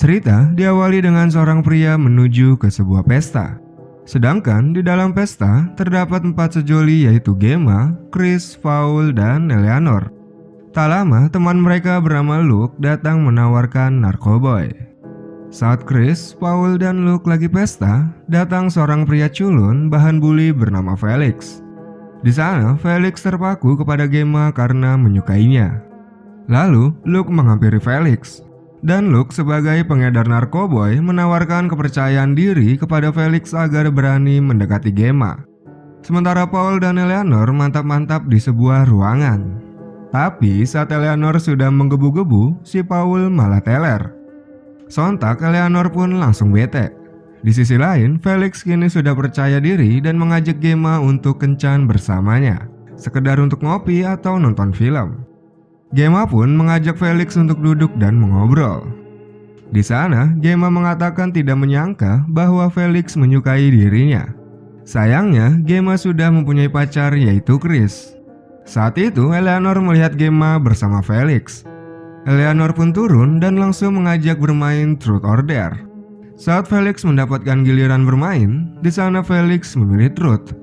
Cerita diawali dengan seorang pria menuju ke sebuah pesta. Sedangkan di dalam pesta terdapat 4 sejoli, yaitu Gemma, Chris, Paul, dan Eleanor. Tak lama teman mereka bernama Luke datang menawarkan narkoboy. Saat Chris, Paul, dan Luke lagi pesta, datang seorang pria culun bahan bully bernama Felix. Di sana Felix terpaku kepada Gemma karena menyukainya. Lalu Luke menghampiri Felix. Dan Luke sebagai pengedar narkoboy menawarkan kepercayaan diri kepada Felix agar berani mendekati Gemma. Sementara Paul dan Eleanor mantap-mantap di sebuah ruangan. Tapi saat Eleanor sudah menggebu-gebu, si Paul malah teler. Sontak Eleanor pun langsung bete. Di sisi lain, Felix kini sudah percaya diri dan mengajak Gemma untuk kencan bersamanya, sekedar untuk ngopi atau nonton film. Gemma pun mengajak Felix untuk duduk dan mengobrol. Di sana, Gemma mengatakan tidak menyangka bahwa Felix menyukai dirinya. Sayangnya, Gemma sudah mempunyai pacar, yaitu Chris. Saat itu, Eleanor melihat Gemma bersama Felix. Eleanor pun turun dan langsung mengajak bermain Truth or Dare. Saat Felix mendapatkan giliran bermain, di sana Felix memilih Truth.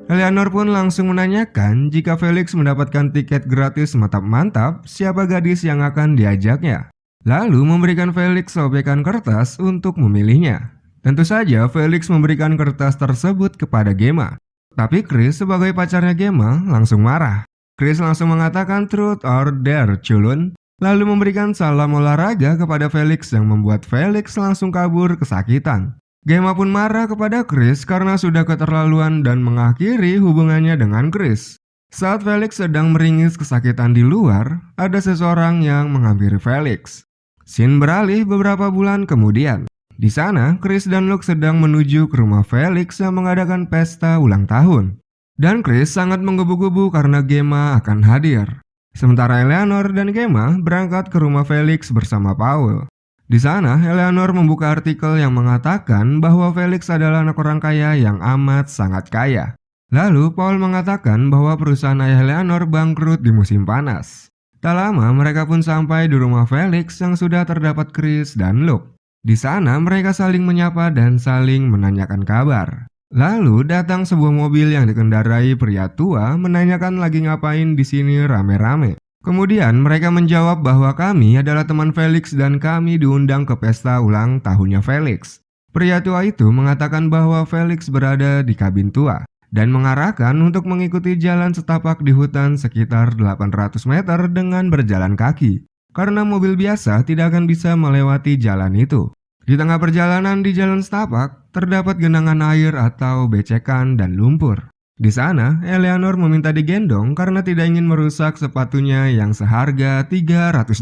Eleanor pun langsung menanyakan jika Felix mendapatkan tiket gratis mantap-mantap, siapa gadis yang akan diajaknya. Lalu memberikan Felix sobekan kertas untuk memilihnya. Tentu saja Felix memberikan kertas tersebut kepada Gemma. Tapi Chris sebagai pacarnya Gemma langsung marah. Chris langsung mengatakan Truth or Dare culun, lalu memberikan salam olahraga kepada Felix yang membuat Felix langsung kabur kesakitan. Gemma pun marah kepada Chris karena sudah keterlaluan dan mengakhiri hubungannya dengan Chris. Saat Felix sedang meringis kesakitan di luar, ada seseorang yang menghampiri Felix. Scene beralih beberapa bulan kemudian. Di sana, Chris dan Luke sedang menuju ke rumah Felix yang mengadakan pesta ulang tahun. Dan Chris sangat menggebu-gebu karena Gemma akan hadir. Sementara Eleanor dan Gemma berangkat ke rumah Felix bersama Paul. Di sana, Eleanor membuka artikel yang mengatakan bahwa Felix adalah anak orang kaya yang amat sangat kaya. Lalu, Paul mengatakan bahwa perusahaan ayah Eleanor bangkrut di musim panas. Tak lama, mereka pun sampai di rumah Felix yang sudah terdapat Chris dan Luke. Di sana, mereka saling menyapa dan saling menanyakan kabar. Lalu, datang sebuah mobil yang dikendarai pria tua menanyakan lagi ngapain di sini rame-rame. Kemudian mereka menjawab bahwa kami adalah teman Felix dan kami diundang ke pesta ulang tahunnya Felix. Pria tua itu mengatakan bahwa Felix berada di kabin tua dan mengarahkan untuk mengikuti jalan setapak di hutan sekitar 800 meter dengan berjalan kaki. Karena mobil biasa tidak akan bisa melewati jalan itu. Di tengah perjalanan di jalan setapak, terdapat genangan air atau becekan dan lumpur. Di sana, Eleanor meminta digendong karena tidak ingin merusak sepatunya yang seharga $300.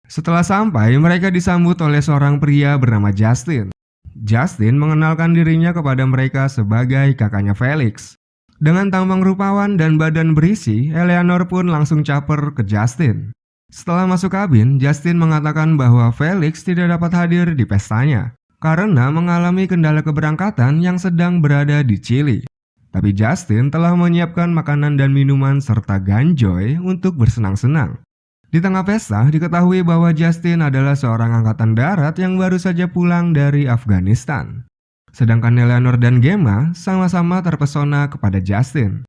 Setelah sampai, mereka disambut oleh seorang pria bernama Justin. Justin mengenalkan dirinya kepada mereka sebagai kakaknya Felix. Dengan tampang rupawan dan badan berisi, Eleanor pun langsung caper ke Justin. Setelah masuk kabin, Justin mengatakan bahwa Felix tidak dapat hadir di pestanya karena mengalami kendala keberangkatan yang sedang berada di Chili. Tapi Justin telah menyiapkan makanan dan minuman serta ganjoy untuk bersenang-senang. Di tengah pesta diketahui bahwa Justin adalah seorang angkatan darat yang baru saja pulang dari Afghanistan. Sedangkan Eleanor dan Gemma sama-sama terpesona kepada Justin.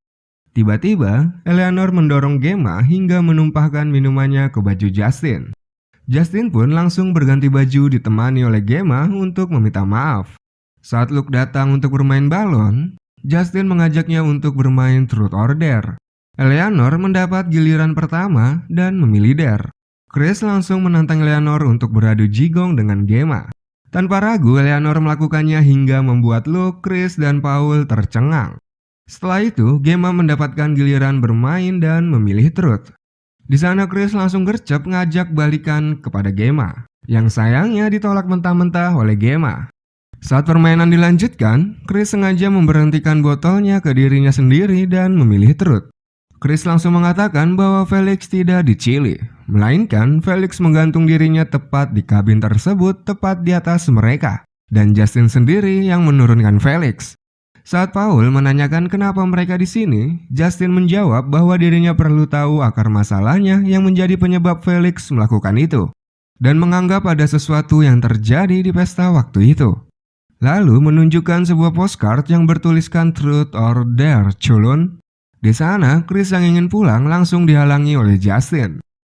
Tiba-tiba, Eleanor mendorong Gemma hingga menumpahkan minumannya ke baju Justin. Justin pun langsung berganti baju ditemani oleh Gemma untuk meminta maaf. Saat Luke datang untuk bermain balon, Justin mengajaknya untuk bermain Truth or Dare. Eleanor mendapat giliran pertama dan memilih Dare. Chris langsung menantang Eleanor untuk beradu jigong dengan Gemma. Tanpa ragu, Eleanor melakukannya hingga membuat Luke, Chris, dan Paul tercengang. Setelah itu, Gemma mendapatkan giliran bermain dan memilih Truth. Di sana Chris langsung gercep ngajak balikan kepada Gemma, yang sayangnya ditolak mentah-mentah oleh Gemma. Saat permainan dilanjutkan, Chris sengaja memberhentikan botolnya ke dirinya sendiri dan memilih Truth. Chris langsung mengatakan bahwa Felix tidak di Chili, melainkan Felix menggantung dirinya tepat di kabin tersebut tepat di atas mereka, dan Justin sendiri yang menurunkan Felix. Saat Paul menanyakan kenapa mereka di sini, Justin menjawab bahwa dirinya perlu tahu akar masalahnya yang menjadi penyebab Felix melakukan itu. dan menganggap ada sesuatu yang terjadi di pesta waktu itu. Lalu menunjukkan sebuah postcard yang bertuliskan Truth or Dare, culun. Di sana, Chris yang ingin pulang langsung dihalangi oleh Justin.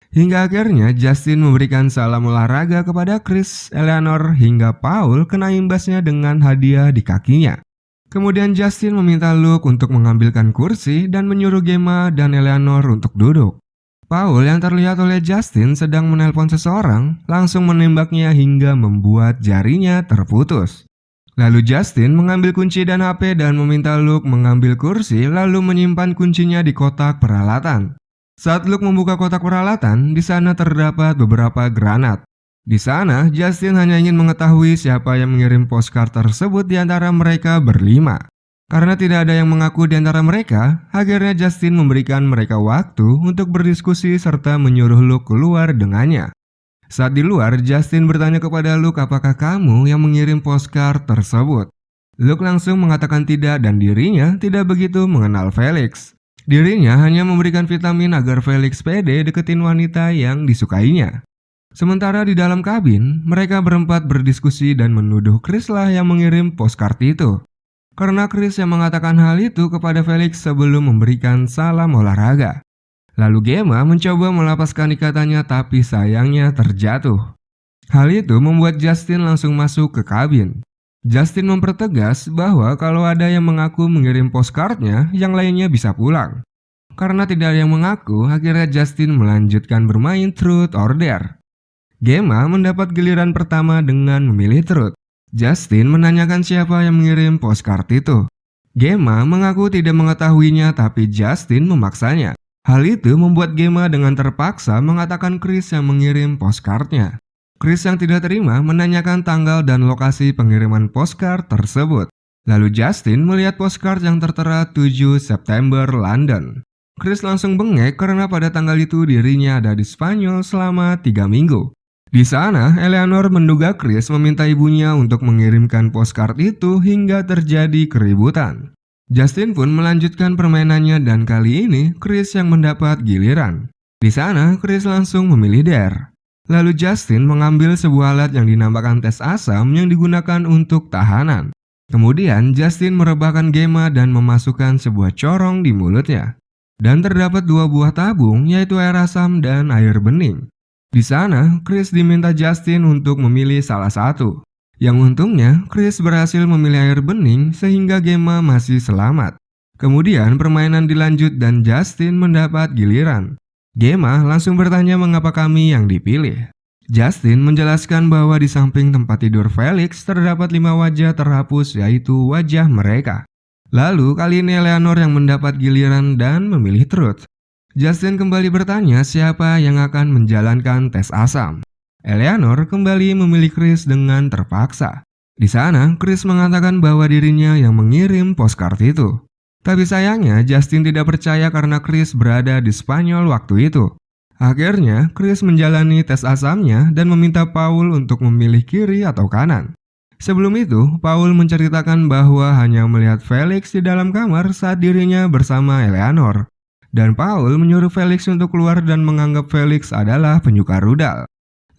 Hingga akhirnya Justin memberikan salam olahraga kepada Chris, Eleanor, hingga Paul kena imbasnya dengan hadiah di kakinya. Kemudian Justin meminta Luke untuk mengambilkan kursi dan menyuruh Gemma dan Eleanor untuk duduk. Paul yang terlihat oleh Justin sedang menelpon seseorang langsung menembaknya hingga membuat jarinya terputus. Lalu Justin mengambil kunci dan HP dan meminta Luke mengambil kursi lalu menyimpan kuncinya di kotak peralatan. Saat Luke membuka kotak peralatan, di sana terdapat beberapa granat. Di sana, Justin hanya ingin mengetahui siapa yang mengirim postcard tersebut di antara mereka berlima. Karena tidak ada yang mengaku di antara mereka, akhirnya Justin memberikan mereka waktu untuk berdiskusi serta menyuruh Luke keluar dengannya. Saat di luar, Justin bertanya kepada Luke apakah kamu yang mengirim postcard tersebut. Luke langsung mengatakan tidak dan dirinya tidak begitu mengenal Felix. Dirinya hanya memberikan vitamin agar Felix pede deketin wanita yang disukainya. Sementara di dalam kabin, mereka berempat berdiskusi dan menuduh Chris lah yang mengirim postcard itu. Karena Chris yang mengatakan hal itu kepada Felix sebelum memberikan salam olahraga. Lalu Gemma mencoba melepaskan ikatannya tapi sayangnya terjatuh. Hal itu membuat Justin langsung masuk ke kabin. Justin mempertegas bahwa kalau ada yang mengaku mengirim postcardnya, yang lainnya bisa pulang. Karena tidak ada yang mengaku, akhirnya Justin melanjutkan bermain Truth or Dare. Gemma mendapat giliran pertama dengan memilih Truth. Justin menanyakan siapa yang mengirim postcard itu. Gemma mengaku tidak mengetahuinya tapi Justin memaksanya. Hal itu membuat Gemma dengan terpaksa mengatakan Chris yang mengirim postcardnya. Chris yang tidak terima menanyakan tanggal dan lokasi pengiriman postcard tersebut. Lalu Justin melihat postcard yang tertera 7 September London. Chris langsung bengek karena pada tanggal itu dirinya ada di Spanyol selama 3 minggu. Di sana, Eleanor menduga Chris meminta ibunya untuk mengirimkan postcard itu hingga terjadi keributan. Justin pun melanjutkan permainannya dan kali ini Chris yang mendapat giliran. Di sana, Chris langsung memilih Dare. Lalu Justin mengambil sebuah alat yang dinamakan tes asam yang digunakan untuk tahanan. Kemudian Justin merebahkan Gemma dan memasukkan sebuah corong di mulutnya. Dan terdapat 2 buah tabung yaitu air asam dan air bening. Di sana, Chris diminta Justin untuk memilih salah satu. Yang untungnya, Chris berhasil memilih air bening sehingga Gemma masih selamat. Kemudian permainan dilanjut dan Justin mendapat giliran. Gemma langsung bertanya mengapa kami yang dipilih. Justin menjelaskan bahwa di samping tempat tidur Felix terdapat 5 wajah terhapus yaitu wajah mereka. Lalu kali ini Eleanor yang mendapat giliran dan memilih Truth. Justin kembali bertanya siapa yang akan menjalankan tes asam. Eleanor kembali memilih Chris dengan terpaksa. Di sana, Chris mengatakan bahwa dirinya yang mengirim postcard itu. Tapi sayangnya, Justin tidak percaya karena Chris berada di Spanyol waktu itu. Akhirnya, Chris menjalani tes asamnya dan meminta Paul untuk memilih kiri atau kanan. Sebelum itu, Paul menceritakan bahwa hanya melihat Felix di dalam kamar saat dirinya bersama Eleanor. Dan Paul menyuruh Felix untuk keluar dan menganggap Felix adalah penyuka rudal.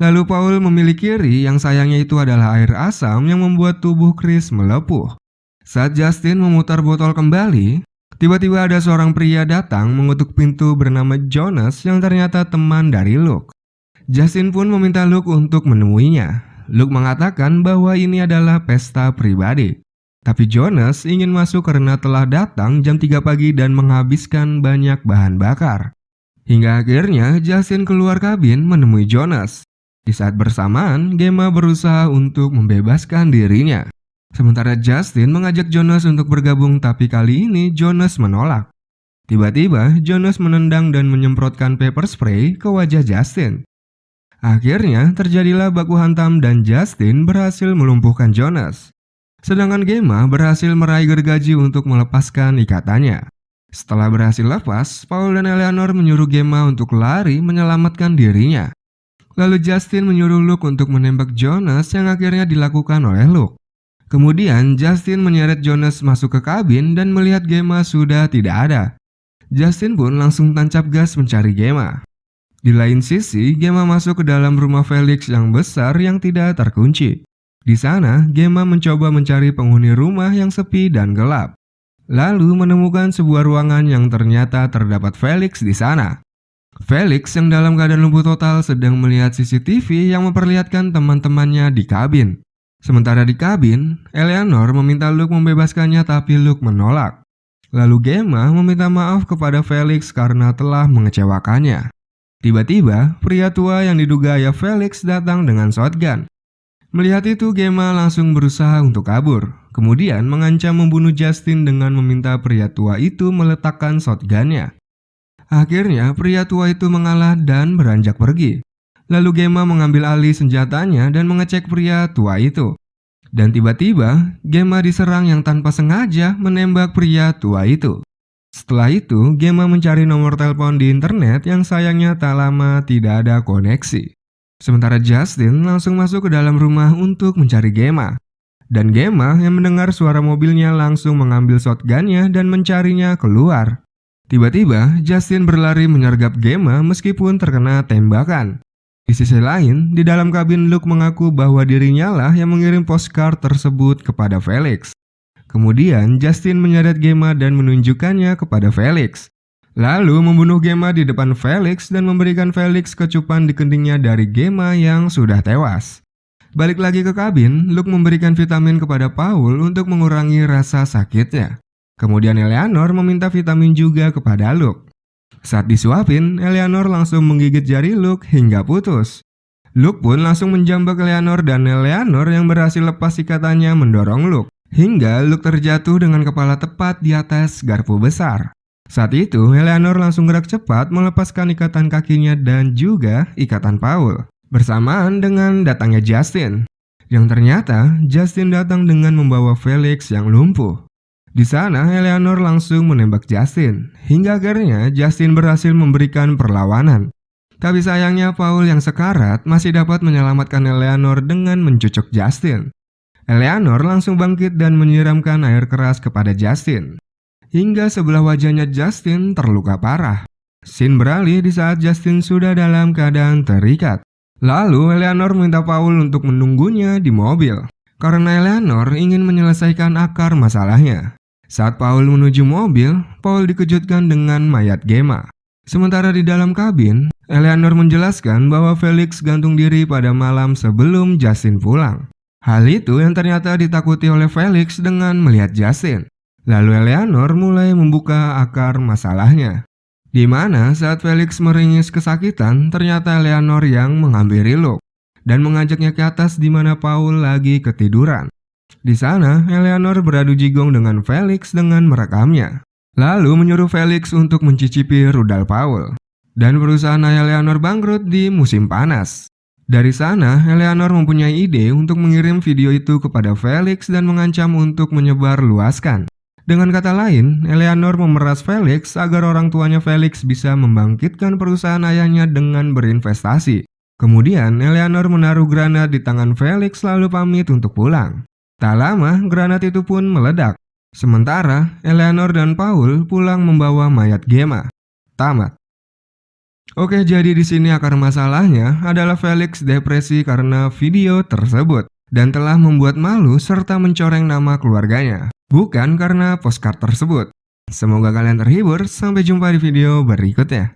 Lalu Paul memilih kiri yang sayangnya itu adalah air asam yang membuat tubuh Chris melepuh. Saat Justin memutar botol kembali, tiba-tiba ada seorang pria datang mengetuk pintu bernama Jonas yang ternyata teman dari Luke. Justin pun meminta Luke untuk menemuinya. Luke mengatakan bahwa ini adalah pesta pribadi. Tapi Jonas ingin masuk karena telah datang jam 3 pagi dan menghabiskan banyak bahan bakar. Hingga akhirnya Justin keluar kabin menemui Jonas. Di saat bersamaan, Gemma berusaha untuk membebaskan dirinya. Sementara Justin mengajak Jonas untuk bergabung tapi kali ini Jonas menolak. Tiba-tiba Jonas menendang dan menyemprotkan pepper spray ke wajah Justin. Akhirnya terjadilah baku hantam dan Justin berhasil melumpuhkan Jonas. Sedangkan Gemma berhasil meraih gergaji untuk melepaskan ikatannya. Setelah berhasil lepas, Paul dan Eleanor menyuruh Gemma untuk lari menyelamatkan dirinya. Lalu Justin menyuruh Luke untuk menembak Jonas yang akhirnya dilakukan oleh Luke. Kemudian Justin menyeret Jonas masuk ke kabin dan melihat Gemma sudah tidak ada. Justin pun langsung tancap gas mencari Gemma. Di lain sisi, Gemma masuk ke dalam rumah Felix yang besar yang tidak terkunci. Di sana, Gemma mencoba mencari penghuni rumah yang sepi dan gelap. Lalu menemukan sebuah ruangan yang ternyata terdapat Felix di sana. Felix yang dalam keadaan lumpuh total sedang melihat CCTV yang memperlihatkan teman-temannya di kabin. Sementara di kabin, Eleanor meminta Luke membebaskannya tapi Luke menolak. Lalu Gemma meminta maaf kepada Felix karena telah mengecewakannya. Tiba-tiba, pria tua yang diduga ayah Felix datang dengan shotgun. Melihat itu, Gemma langsung berusaha untuk kabur. Kemudian mengancam membunuh Justin dengan meminta pria tua itu meletakkan shotgunnya. Akhirnya, pria tua itu mengalah dan beranjak pergi. Lalu Gemma mengambil alih senjatanya dan mengecek pria tua itu. Dan tiba-tiba, Gemma diserang yang tanpa sengaja menembak pria tua itu. Setelah itu, Gemma mencari nomor telepon di internet yang sayangnya tak lama tidak ada koneksi. Sementara Justin langsung masuk ke dalam rumah untuk mencari Gemma. Dan Gemma yang mendengar suara mobilnya langsung mengambil shotgunnya dan mencarinya keluar. Tiba-tiba, Justin berlari menyergap Gemma meskipun terkena tembakan. Di sisi lain, di dalam kabin Luke mengaku bahwa dirinya lah yang mengirim postcard tersebut kepada Felix. Kemudian, Justin menyeret Gemma dan menunjukkannya kepada Felix. Lalu membunuh Gemma di depan Felix dan memberikan Felix kecupan di keningnya dari Gemma yang sudah tewas. Balik lagi ke kabin, Luke memberikan vitamin kepada Paul untuk mengurangi rasa sakitnya. Kemudian Eleanor meminta vitamin juga kepada Luke. Saat disuapin, Eleanor langsung menggigit jari Luke hingga putus. Luke pun langsung menjambak Eleanor dan Eleanor yang berhasil lepas ikatannya mendorong Luke. Hingga Luke terjatuh dengan kepala tepat di atas garpu besar. Saat itu, Eleanor langsung gerak cepat melepaskan ikatan kakinya dan juga ikatan Paul. Bersamaan dengan datangnya Justin. Yang ternyata, Justin datang dengan membawa Felix yang lumpuh. Di sana, Eleanor langsung menembak Justin. Hingga akhirnya, Justin berhasil memberikan perlawanan. Tapi sayangnya Paul yang sekarat masih dapat menyelamatkan Eleanor dengan mencucuk Justin. Eleanor langsung bangkit dan menyiramkan air keras kepada Justin. Hingga sebelah wajahnya Justin terluka parah. Scene beralih di saat Justin sudah dalam keadaan terikat. Lalu Eleanor minta Paul untuk menunggunya di mobil. Karena Eleanor ingin menyelesaikan akar masalahnya. Saat Paul menuju mobil, Paul dikejutkan dengan mayat Gemma. Sementara di dalam kabin, Eleanor menjelaskan bahwa Felix gantung diri pada malam sebelum Justin pulang. Hal itu yang ternyata ditakuti oleh Felix dengan melihat Justin. Lalu Eleanor mulai membuka akar masalahnya. Di mana saat Felix meringis kesakitan, ternyata Eleanor yang menghampiri Luke dan mengajaknya ke atas di mana Paul lagi ketiduran. Di sana, Eleanor beradu jigong dengan Felix dengan merekamnya. Lalu menyuruh Felix untuk mencicipi rudal Paul. Dan perusahaan ayah Eleanor bangkrut di musim panas. Dari sana, Eleanor mempunyai ide untuk mengirim video itu kepada Felix dan mengancam untuk menyebar luaskan. Dengan kata lain, Eleanor memeras Felix agar orang tuanya Felix bisa membangkitkan perusahaan ayahnya dengan berinvestasi. Kemudian, Eleanor menaruh granat di tangan Felix lalu pamit untuk pulang. Tak lama, granat itu pun meledak. Sementara, Eleanor dan Paul pulang membawa mayat Gemma. Tamat. Oke, jadi di sini akar masalahnya adalah Felix depresi karena video tersebut dan telah membuat malu serta mencoreng nama keluarganya. Bukan karena postcard tersebut. Semoga kalian terhibur, sampai jumpa di video berikutnya.